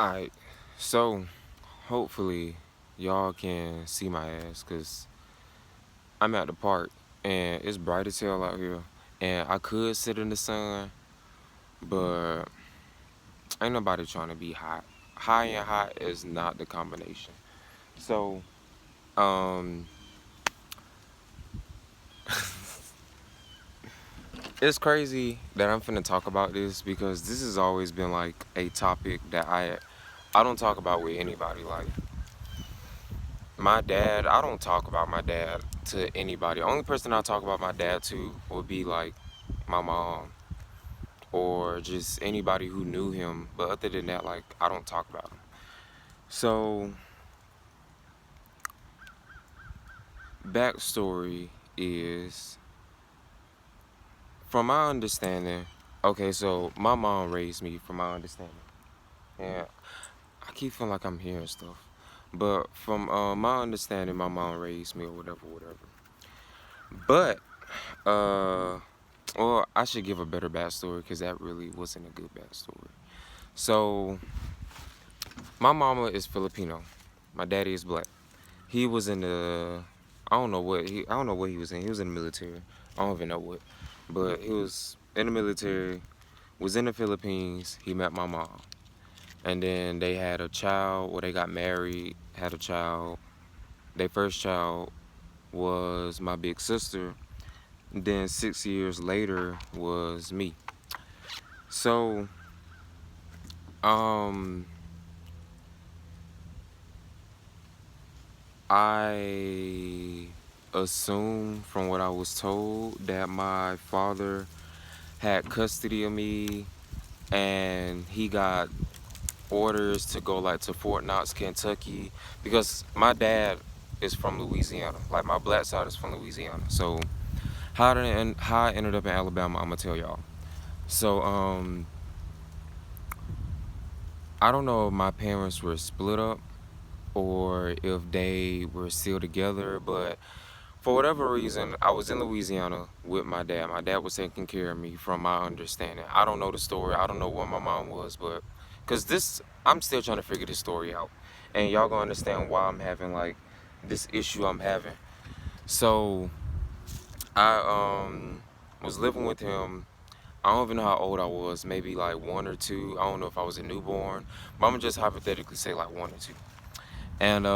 Alright, so hopefully y'all can see my ass because I'm at the park and it's bright as hell out here. And I could sit in the sun, but ain't nobody trying to be hot. High and hot is not the combination. So, um, it's crazy that I'm finna talk about this because this has always been like a topic that I don't talk about with anybody. Like my dad, I don't talk about my dad to anybody. Only person I talk about my dad to would be like my mom or just anybody who knew him. But other than that, like I don't talk about him. So backstory is, from my understanding, okay, so my mom raised me from my understanding. And I keep feeling like I'm hearing stuff. But from my understanding, my mom raised me or whatever. But uh well, I should give a better backstory because that really wasn't a good backstory. So, my mama is Filipino. My daddy is black. He was in the, I don't know what he was in. He was in the military. I don't even know what. But he was in the military, was in the Philippines. He met my mom. And then they had a child, or they got married, had a child. Their first child was my big sister. And then 6 years later was me. So, um, I assume from what I was told that my father had custody of me and he got orders to go like to Fort Knox, Kentucky, because my dad is from Louisiana. Like my black side is from Louisiana. So how I ended up in Alabama, I'm gonna tell y'all. So I don't know if my parents were split up or if they were still together, but for whatever reason, I was in Louisiana with my dad. My dad was taking care of me from my understanding. I don't know the story. I don't know what my mom was, but because I'm still trying to figure this story out. And y'all gonna understand why I'm having like this issue I'm having. So I was living with him. I don't even know how old I was, maybe like 1 or 2. I don't know if I was a newborn, but I'm gonna just hypothetically say like 1 or 2. And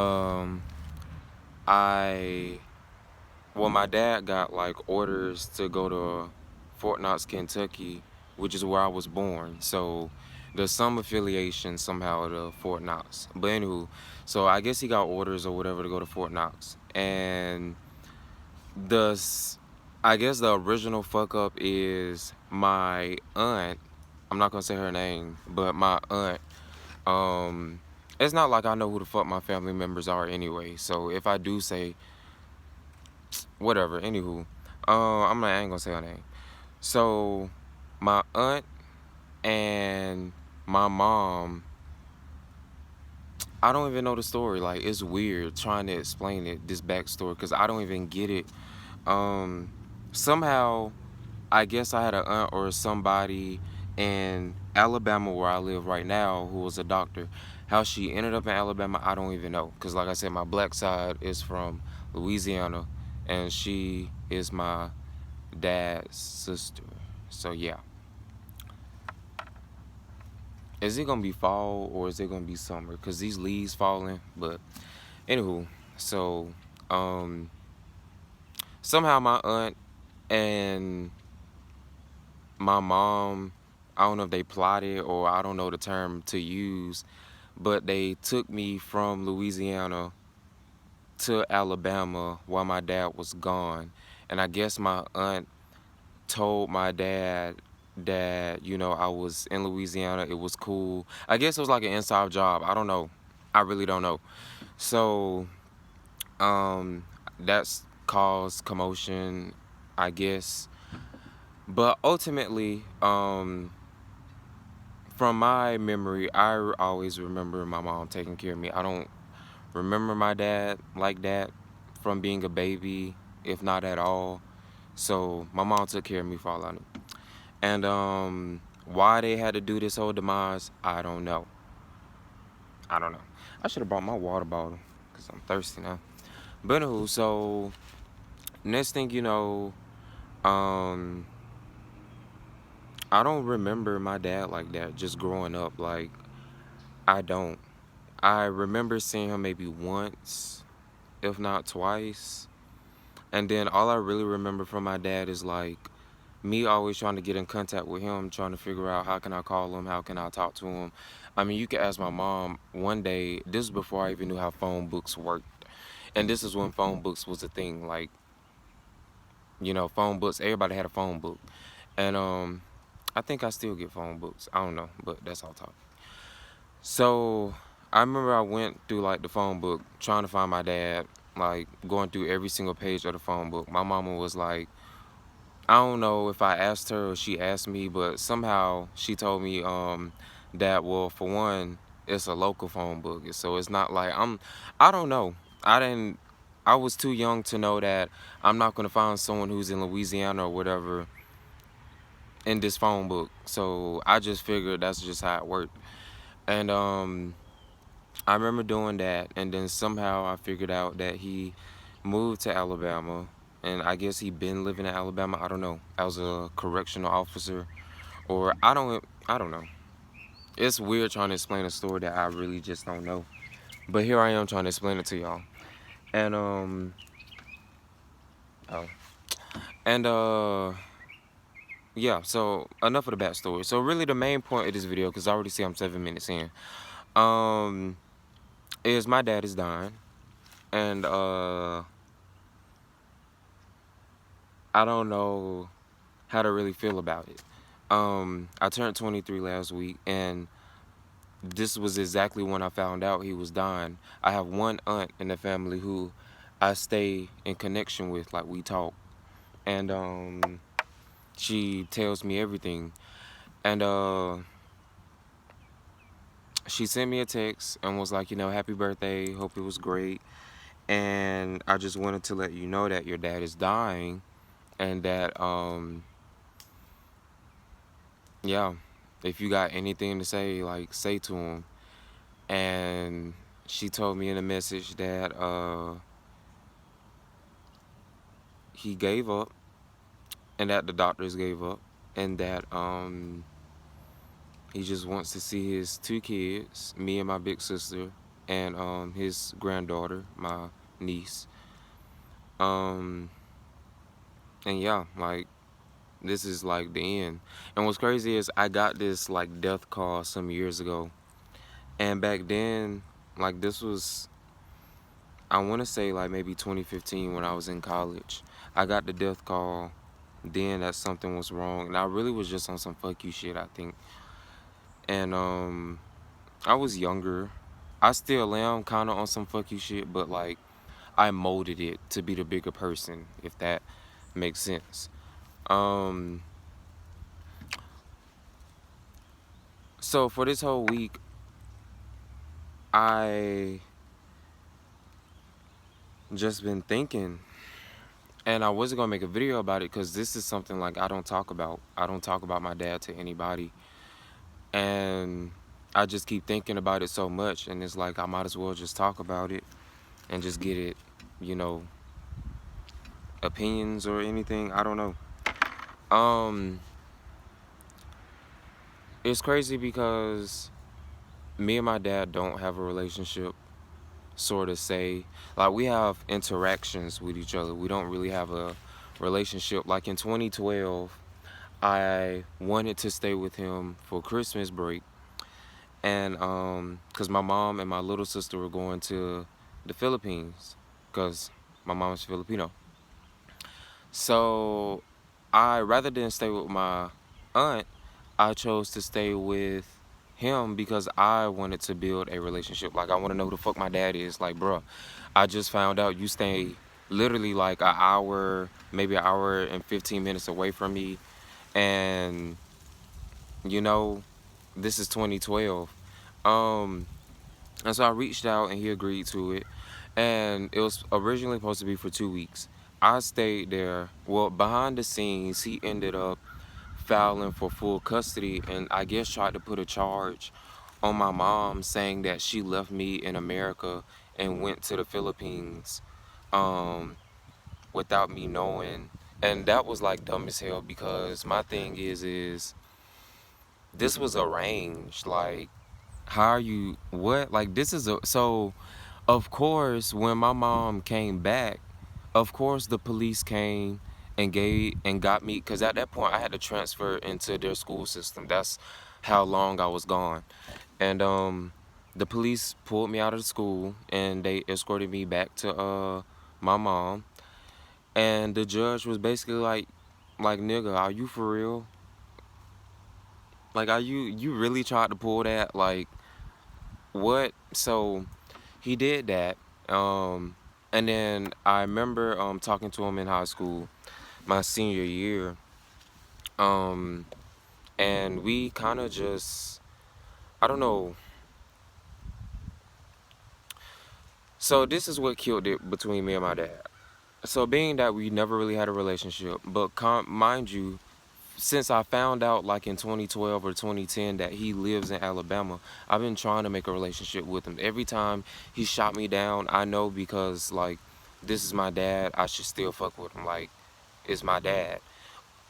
I Well, my dad got like orders to go to Fort Knox, Kentucky, which is where I was born. So there's some affiliation somehow to Fort Knox. But anywho, so I guess he got orders or whatever to go to Fort Knox. And the, I guess the original fuck up is my aunt. I'm not gonna say her name, but my aunt. Um, it's not like I know who the fuck my family members are anyway. So if I do say whatever. Anywho, I ain't gonna say her name. So, my aunt and my mom, I don't even know the story. Like, it's weird trying to explain it, this backstory, because I don't even get it. Um, Somehow, I guess I had an aunt or somebody in Alabama where I live right now who was a doctor. How she ended up in Alabama, I don't even know. Because, like I said, my black side is from Louisiana, and she is my dad's sister. So, yeah. Is it going to be fall or is it going to be summer? Because these leaves falling. But, anywho, so, um, somehow my aunt and my mom, I don't know if they plotted or I don't know the term to use, but they took me from Louisiana to Alabama while my dad was gone. And I guess my aunt told my dad that, I was in Louisiana, it was cool. I guess it was like an inside job. I don't know. I really don't know. So, that's caused commotion, I guess. But ultimately, from my memory, I always remember my mom taking care of me. I don't remember my dad like that from being a baby, if not at all. So my mom took care of me for all I knew. And why they had to do this whole demise, I don't know. I don't know. I should have brought my water bottle because I'm thirsty now. But anywho, so next thing you know, um, I don't remember my dad like that just growing up. Like, I don't. I remember seeing him maybe once, if not twice. And then all I really remember from my dad is like me always trying to get in contact with him, trying to figure out how can I call him, how can I talk to him. I mean, you can ask my mom one day, this is before I even knew how phone books worked. And this is when phone books was a thing. Like, phone books, everybody had a phone book. And I think I still get phone books. I don't know, but that's all talk. So I remember I went through like the phone book trying to find my dad, like going through every single page of the phone book. My mama was like, I don't know if I asked her or she asked me, but somehow she told me that, well, for one, it's a local phone book. So it's not like I don't know. I was too young to know that I'm not gonna find someone who's in Louisiana or whatever in this phone book. So I just figured that's just how it worked. And I remember doing that, and then somehow I figured out that he moved to Alabama, and I guess he been living in Alabama. I don't know. I was a correctional officer, or I don't know. It's weird trying to explain a story that I really just don't know. But here I am trying to explain it to y'all. And oh, and yeah. So enough of the backstory. So really, the main point of this video, because I already see I'm 7 minutes in, um, is my dad is dying, and I don't know how to really feel about it. I turned 23 last week, and this was exactly when I found out he was dying. I have one aunt in the family who I stay in connection with, like we talk, and she tells me everything. And she sent me a text and was like, happy birthday, hope it was great. And I just wanted to let you know that your dad is dying, and that yeah, if you got anything to say, like, say to him. And she told me in a message that he gave up, and that the doctors gave up, and that he just wants to see his two kids, me and my big sister, and his granddaughter, my niece. Um, and yeah, like, this is like the end. And what's crazy is I got this like death call some years ago, and back then, like, this was, I want to say, like, maybe 2015 when I was in college. I got the death call then that something was wrong, and I really was just on some fuck you shit, I think. And I was younger. I still am kind of on some fuck you shit, but like I molded it to be the bigger person, if that makes sense. Um so for this whole week, I just been thinking, and I wasn't gonna make a video about it because this is something like I don't talk about. I don't talk about my dad to anybody, and I just keep thinking about it so much, and it's like I might as well just talk about it and just get it, you know, opinions or anything. I don't know. Um, it's crazy because me and my dad don't have a relationship, sort of say. Like, we have interactions with each other. We don't really have a relationship. Like in 2012, I wanted to stay with him for Christmas break, and cause my mom and my little sister were going to the Philippines, cause my mom is Filipino. So I, rather than stay with my aunt, I chose to stay with him because I wanted to build a relationship. Like, I want to know who the fuck my dad is. Like, bruh, I just found out you stay literally like an hour, maybe an hour and 15 minutes away from me. And, you know, this is 2012. Um, and so I reached out and he agreed to it. And it was originally supposed to be for 2 weeks. I stayed there. Well, behind the scenes, he ended up filing for full custody, and I guess tried to put a charge on my mom saying that she left me in America and went to the Philippines um, without me knowing. And that was like dumb as hell because my thing is this was arranged. Like, how are you, what? Like, this is a, so, of course, when my mom came back, of course the police came and got me, because at that point I had to transfer into their school system. That's how long I was gone. And the police pulled me out of the school and they escorted me back to my mom. And the judge was basically like, nigga, are you for real? Like, are you really tried to pull that? Like, what? So he did that. And then I remember talking to him in high school, my senior year. Um, and we kind of just, I don't know. So this is what killed it between me and my dad. So being that we never really had a relationship, but mind you, since I found out like in 2012 or 2010 that he lives in Alabama, I've been trying to make a relationship with him. Every time he shot me down, I know because like this is my dad, I should still fuck with him. Like, it's my dad.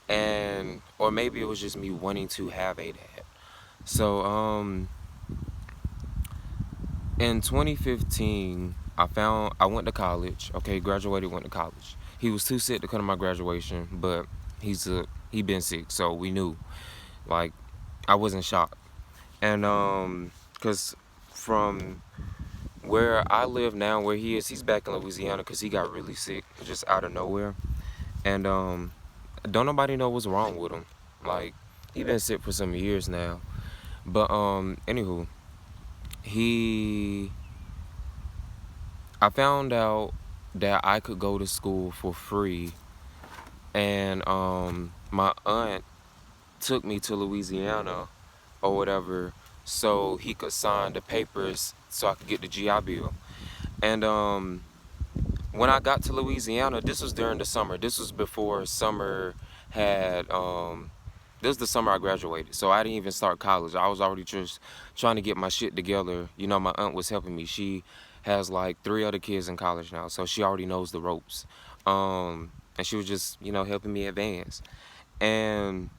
And or maybe it was just me wanting to have a dad. So in 2015, I went to college. Okay, graduated, went to college. He was too sick to come to my graduation, but he been sick, so we knew. Like, I wasn't shocked. And cause from where I live now, where he is, he's back in Louisiana, cause he got really sick just out of nowhere. And don't nobody know what's wrong with him. Like, he been sick for some years now. But anywho, he I found out that I could go to school for free, and my aunt took me to Louisiana or whatever so he could sign the papers so I could get the GI Bill. And when I got to Louisiana, this was during the summer. This was before summer had this was the summer I graduated, so I didn't even start college. I was already just trying to get my shit together. You know, my aunt was helping me. She has like 3 other kids in college now, so she already knows the ropes. And she was just, helping me advance. And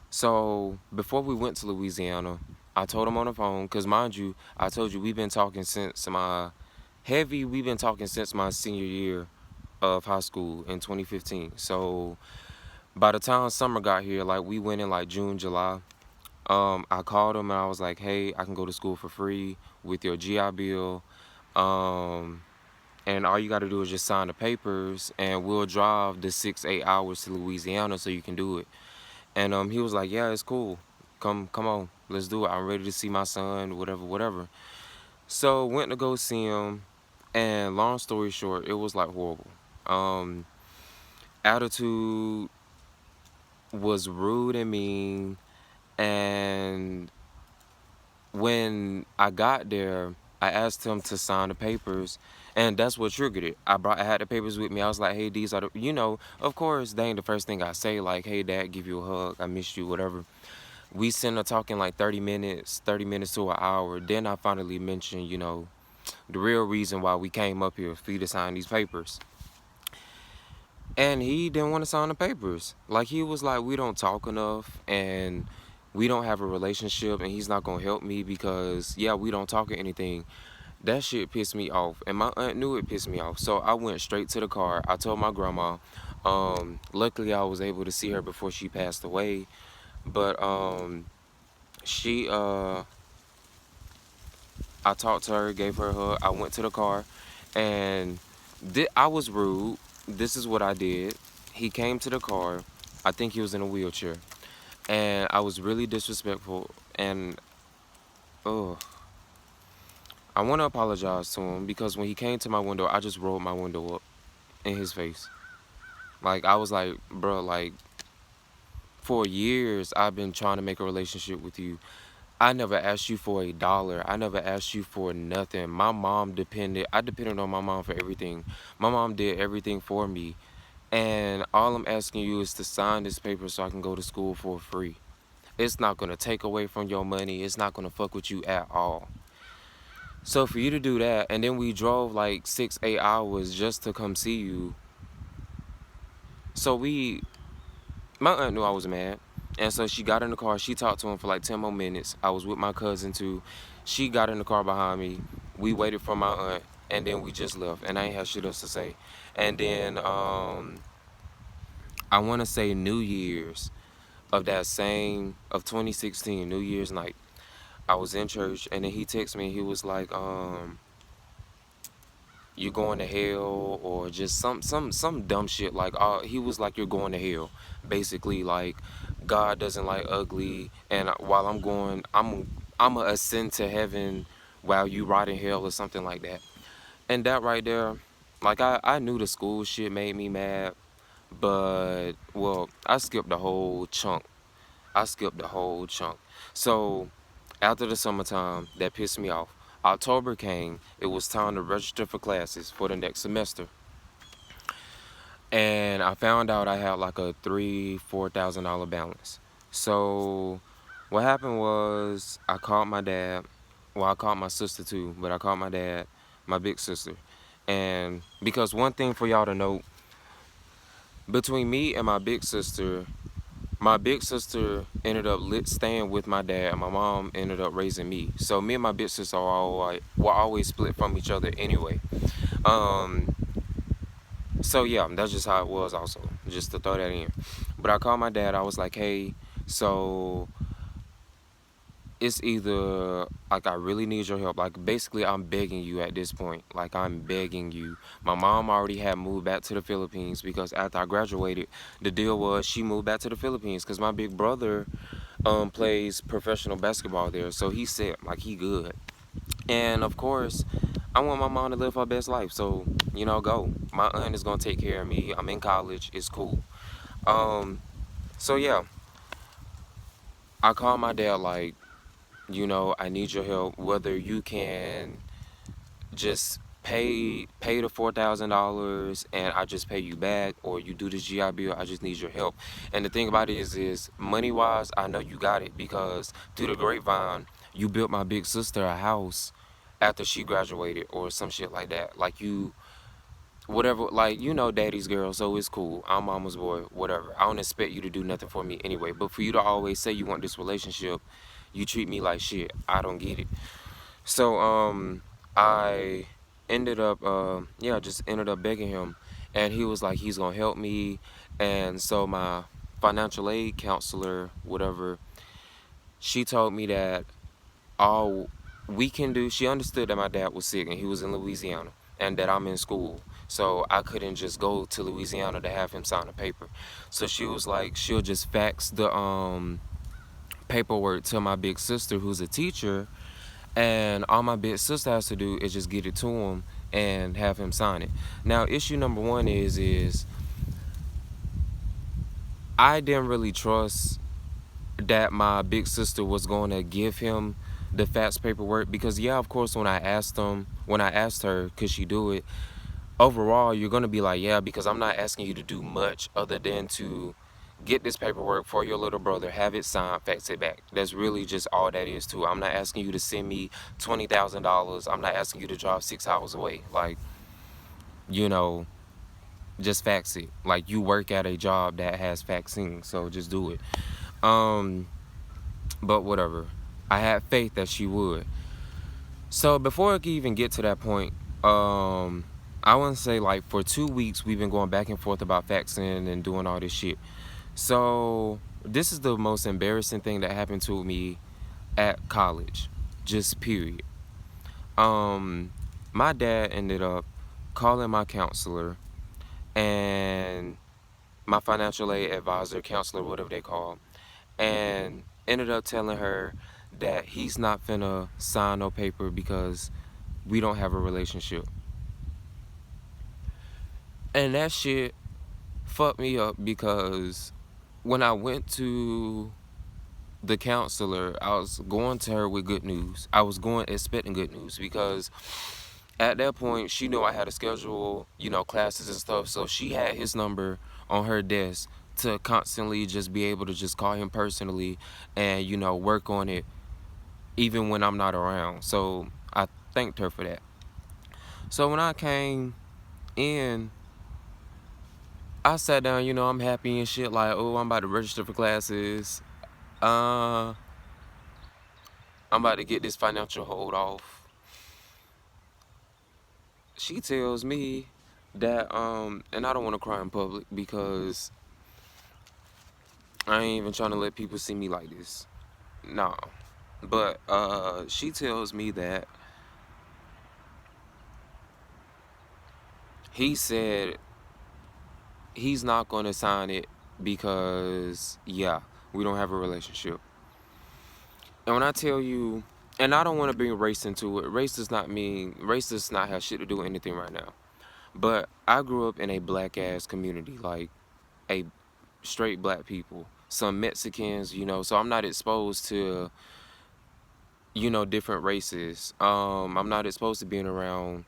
so before we went to Louisiana, I told him on the phone, because mind you, I told you we've been talking since we've been talking since my senior year of high school in 2015. So by the time summer got here, like we went in like June, July, I called him and I was like, hey, I can go to school for free with your GI Bill. And all you got to do is just sign the papers and we'll drive the 6, 8 hours to Louisiana so you can do it. And he was like, yeah, it's cool. Come on, let's do it. I'm ready to see my son, whatever, whatever. So went to go see him, and long story short, it was like horrible. Um, Attitude was rude and mean, and when I got there, I asked him to sign the papers, and that's what triggered it. I had the papers with me. I was like, hey, these are the, of course, they ain't the first thing I say, like, hey, dad, give you a hug, I missed you, whatever. We sitting there talking like 30 minutes to an hour. Then I finally mentioned, the real reason why we came up here for you to sign these papers. And he didn't want to sign the papers. Like, he was like, we don't talk enough and we don't have a relationship and he's not going to help me because, yeah, we don't talk or anything. That shit pissed me off. And my aunt knew it pissed me off. So I went straight to the car. I told my grandma. Luckily, I was able to see her before she passed away. But she, I talked to her, gave her a hug. I went to the car and I was rude. This is what I did. He came to the car. I think he was in a wheelchair. And I was really disrespectful. And, I want to apologize to him because when he came to my window, I just rolled my window up in his face. Like, I was like, bro, like, for years, I've been trying to make a relationship with you. I never asked you for $1. I never asked you for nothing. I depended on my mom for everything. My mom did everything for me. And all I'm asking you is to sign this paper so I can go to school for free. It's not gonna take away from your money. It's not gonna fuck with you at all. So for you to do that, and then we drove like 6, 8 hours just to come see you. So my aunt knew I was mad, and so she got in the car. She talked to him for like 10 more minutes. I was with my cousin too. She got in the car behind me. We waited for my aunt, and then we just left. And I ain't had shit else to say. And then I want to say New Year's of 2016, New Year's night. I was in church, and then he texted me. He was like, "You're going to hell," or just some dumb shit. Like, he was like, "You're going to hell," basically. Like, God doesn't like ugly, and while I'm gonna ascend to heaven while you rot in hell or something like that. And that right there, like, I knew the school shit made me mad, but well, I skipped the whole chunk. I skipped the whole chunk. So after the summertime, that pissed me off. October came. It was time to register for classes for the next semester. And I found out I had like a $4,000 balance. So what happened was I called my dad. Well, I called my sister too, but I called my dad, my big sister. And because one thing for y'all to know, between me and my big sister ended up staying with my dad, and my mom ended up raising me. So me and my big sister were always split from each other anyway. Um, so yeah, that's just how it was. Also, just to throw that in. But I called my dad. I was like, "Hey, so it's either like I really need your help. Like basically, I'm begging you at this point. Like I'm begging you. My mom already had moved back to the Philippines because after I graduated, the deal was she moved back to the Philippines because my big brother plays professional basketball there. So he said like he good. And of course, I want my mom to live her best life. So go. My aunt is gonna take care of me. I'm in college. It's cool. Um, so yeah, I called my dad like, I need your help. Whether you can just pay the $4,000 and I just pay you back, or you do the GI Bill. I just need your help. And the thing about it is money wise, I know you got it because through the grapevine, you built my big sister a house after she graduated or some shit like that. Like you, whatever, like daddy's girl, so it's cool. I'm mama's boy, whatever. I don't expect you to do nothing for me anyway. But for you to always say you want this relationship, you treat me like shit. I don't get it. So I just ended up begging him, and he was like he's gonna help me. And so my financial aid counselor, whatever, she told me that all we can do, she understood that my dad was sick and he was in Louisiana and that I'm in school. So I couldn't just go to Louisiana to have him sign a paper. So she was like, she'll just fax the paperwork to my big sister who's a teacher, and all my big sister has to do is just get it to him and have him sign it. Now, issue number one is I didn't really trust that my big sister was going to give him the fax paperwork because yeah, of course, when I asked her could she do it, overall you're going to be like yeah, because I'm not asking you to do much other than to get this paperwork for your little brother, have it signed, fax it back. That's really just all that is to it. I'm not asking you to send me $20,000. I'm not asking you to drive 6 hours away. Like, you know, just fax it. Like you work at a job that has faxing, so just do it. Um, but whatever. I had faith that she would. So before I could even get to that point, I want to say like for 2 weeks we've been going back and forth about faxing and doing all this shit. So this is the most embarrassing thing that happened to me at college, just period. Um, my dad ended up calling my counselor and my financial aid advisor, counselor, whatever they call, and ended up telling her that he's not finna sign no paper because we don't have a relationship. And that shit fucked me up because when I went to the counselor, I was going to her with good news. I was going expecting good news because at that point she knew I had a schedule, classes and stuff. So she had his number on her desk to constantly just be able to just call him personally and, work on it even when I'm not around. So I thanked her for that. So when I came in, I sat down, I'm happy and shit, like, oh, I'm about to register for classes. I'm about to get this financial hold off. She tells me that, and I don't want to cry in public because I ain't even trying to let people see me like this. Nah. But she tells me that he said he's not going to sign it because, yeah, we don't have a relationship. And when I tell you, and I don't want to bring race into it, race does not have shit to do with anything right now. But I grew up in a black ass community, like a straight black people, some Mexicans, so I'm not exposed to, different races. I'm not exposed to being around,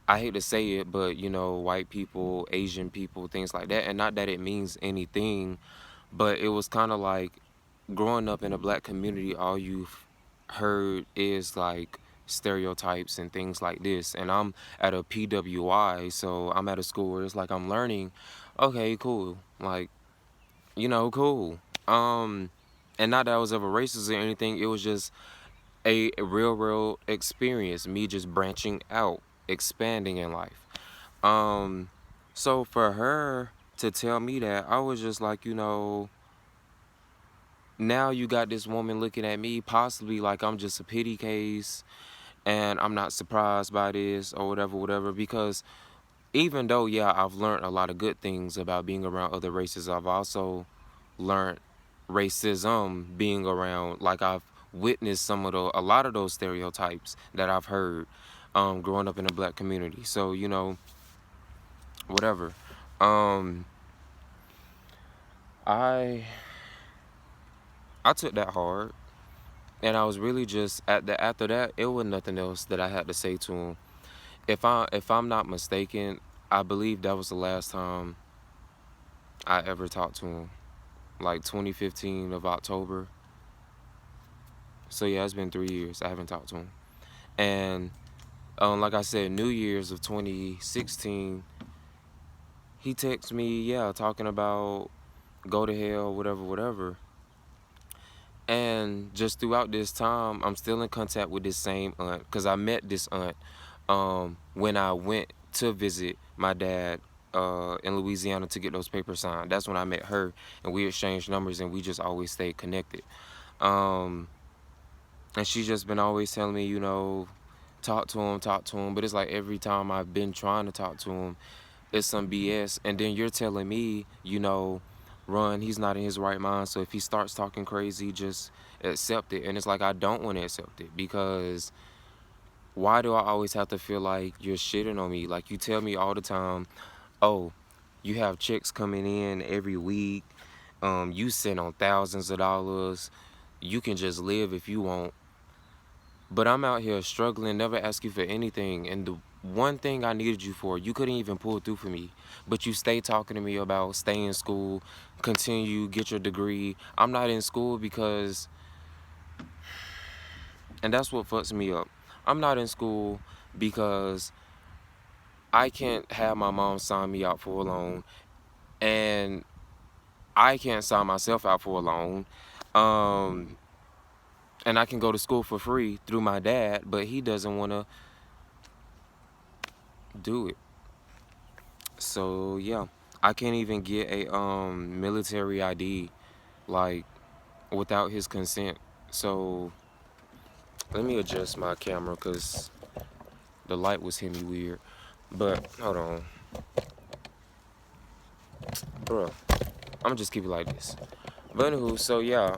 I hate to say it, but white people, Asian people, things like that. And not that it means anything, but it was kind of like growing up in a black community, all you've heard is like stereotypes and things like this. And I'm at a PWI, so I'm at a school where it's like I'm learning, okay, cool. Like, cool. And not that I was ever racist or anything, it was just a real experience, me just branching out, expanding in life. Um, so for her to tell me that, I was just like, now you got this woman looking at me possibly like I'm just a pity case and I'm not surprised by this or whatever, because even though, yeah, I've learned a lot of good things about being around other races, I've also learned racism being around, like I've witnessed a lot of those stereotypes that I've heard growing up in a black community. So, whatever. Um, I I took that hard, and I was really just after that, it was nothing else that I had to say to him. If I'm not mistaken, I believe that was the last time I ever talked to him, like 2015 of October. So yeah, it's been 3 years I haven't talked to him. And like I said, New Year's of 2016, he texted me, yeah, talking about go to hell, whatever. And just throughout this time, I'm still in contact with this same aunt, because I met this aunt when I went to visit my dad in Louisiana to get those papers signed. That's when I met her, and we exchanged numbers, and we just always stayed connected. Um, and she's just been always telling me, talk to him, talk to him. But it's like every time I've been trying to talk to him, it's some BS. And then you're telling me, run, he's not in his right mind. So if he starts talking crazy, just accept it. And it's like, I don't want to accept it, because why do I always have to feel like you're shitting on me? Like, you tell me all the time, oh, you have checks coming in every week. You send on thousands of dollars. You can just live if you want. But I'm out here struggling, never ask you for anything. And the one thing I needed you for, you couldn't even pull through for me. But you stay talking to me about stay in school, continue, get your degree. I'm not in school because, and that's what fucks me up. I'm not in school because I can't have my mom sign me out for a loan, and I can't sign myself out for a loan. Um, and I can go to school for free through my dad, but he doesn't want to do it. So yeah, I can't even get a military ID like without his consent. So let me adjust my camera because the light was hitting me weird. But hold on, bro. I'm just keep it like this. But anywho, so yeah,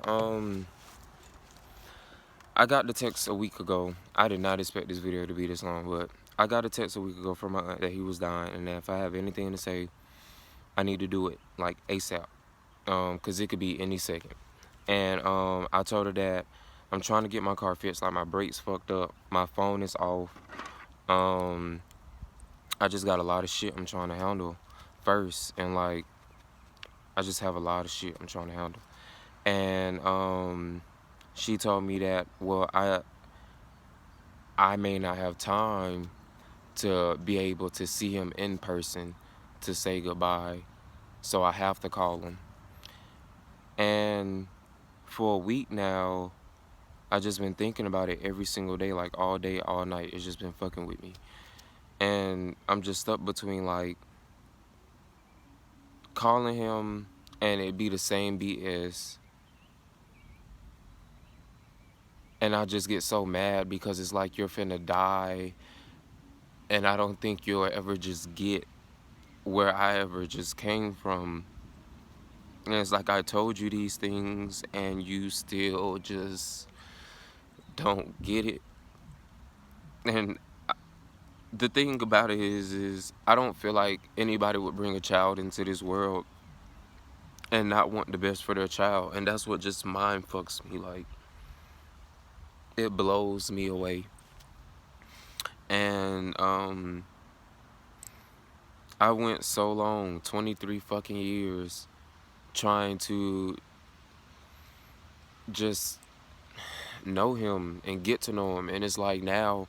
I got the text a week ago. I did not expect this video to be this long, but I got a text a week ago from my aunt that he was dying, and that if I have anything to say, I need to do it like ASAP. Cause it could be any second. And I told her that I'm trying to get my car fixed. Like, my brakes fucked up, my phone is off. Um, I just got a lot of shit I'm trying to handle first, and like I just have a lot of shit I'm trying to handle. And she told me that, well, I may not have time to be able to see him in person to say goodbye, so I have to call him. And for a week now, I just been thinking about it every single day, like all day, all night. It's just been fucking with me. And I'm just stuck between like calling him and it be the same BS. And I just get so mad because it's like you're finna die. And I don't think you'll ever just get where I ever just came from. And it's like I told you these things and you still just don't get it. And the thing about it is I don't feel like anybody would bring a child into this world and not want the best for their child. And that's what just mind fucks me. Like, it blows me away. And I went so long, 23 fucking years, trying to just know him and get to know him. And it's like now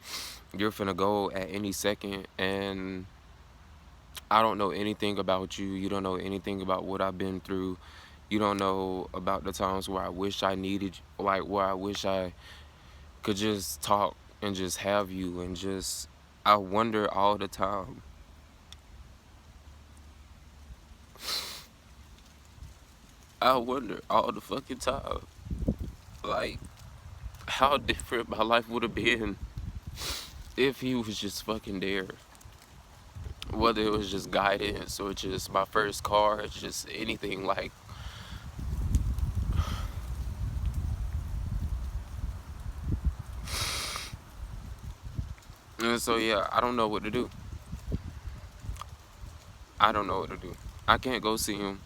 you're finna go at any second and I don't know anything about you. You don't know anything about what I've been through. You don't know about the times where I wish I needed, like where I wish I could just talk and just have you and just, I wonder all the time. I wonder all the fucking time. Like, how different my life would have been if he was just fucking there. Whether it was just guidance or just my first car, it's just anything like. And so yeah, I don't know what to do. I don't know what to do. I can't go see him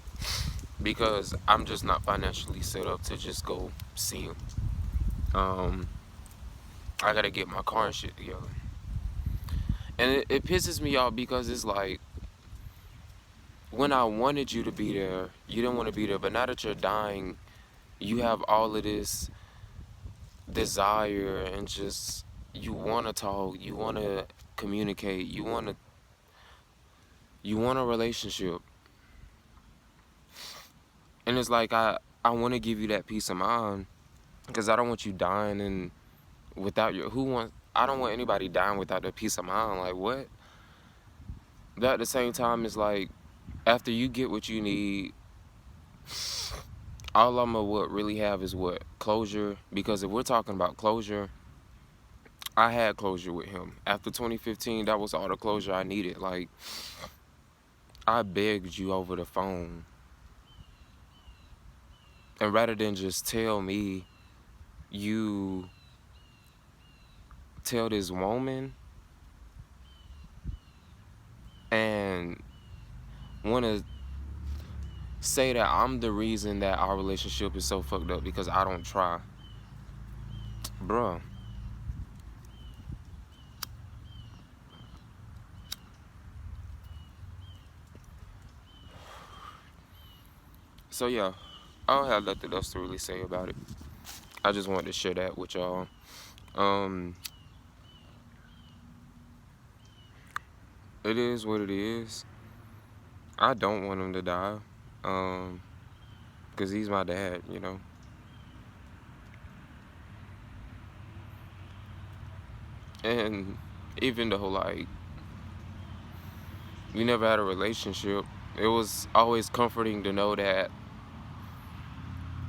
because I'm just not financially set up to just go see him. Um, I gotta get my car and shit together. And it pisses me off because it's like, when I wanted you to be there, you didn't want to be there. But now that you're dying, you have all of this desire and just, you want to talk, you want to communicate, you want a relationship. And it's like I want to give you that peace of mind because I don't want you dying and without your, who wants, I don't want anybody dying without their peace of mind. Like, what? But at the same time, it's like, after you get what you need, all I'm gonna what really have is what? Closure. Because if we're talking about closure, I had closure with him. After 2015, that was all the closure I needed. Like, I begged you over the phone. And rather than just tell me, you tell this woman and want to say that I'm the reason that our relationship is so fucked up because I don't try. Bruh. So yeah, I don't have nothing else to really say about it. I just wanted to share that with y'all. Um, it is what it is. I don't want him to die. Um, cause he's my dad, you know. And even though like we never had a relationship, it was always comforting to know that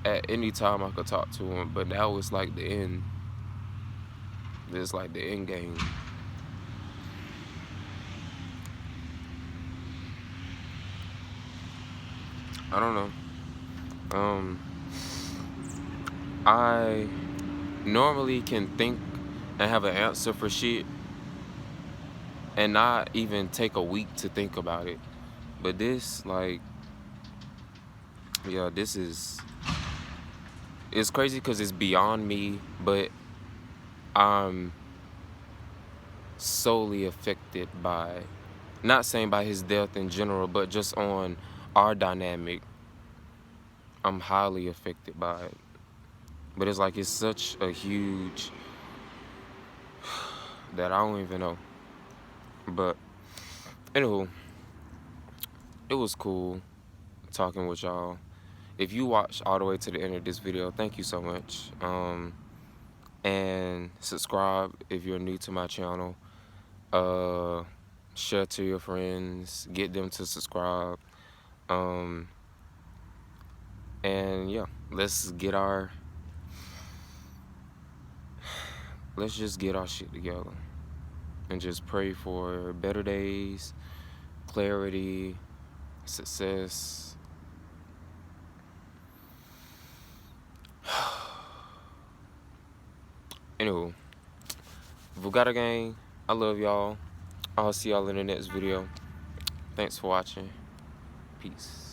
at any time I could talk to him. But now it's like the end. It's like the end game. I don't know. Um, I normally can think and have an answer for shit and not even take a week to think about it. But this, like, yeah, this is, it's crazy because it's beyond me, but I'm solely affected by, not saying by his death in general, but just on our dynamic. I'm highly affected by it. But it's like it's such a huge that I don't even know. But anywho, it was cool talking with y'all. If you watched all the way to the end of this video, thank you so much. And subscribe if you're new to my channel. Uh, Share to your friends, get them to subscribe. Um, and yeah, let's just get our shit together and just pray for better days, clarity, success. Anywho, Vuggotta gang, I love y'all. I'll see y'all in the next video. Thanks for watching. Peace.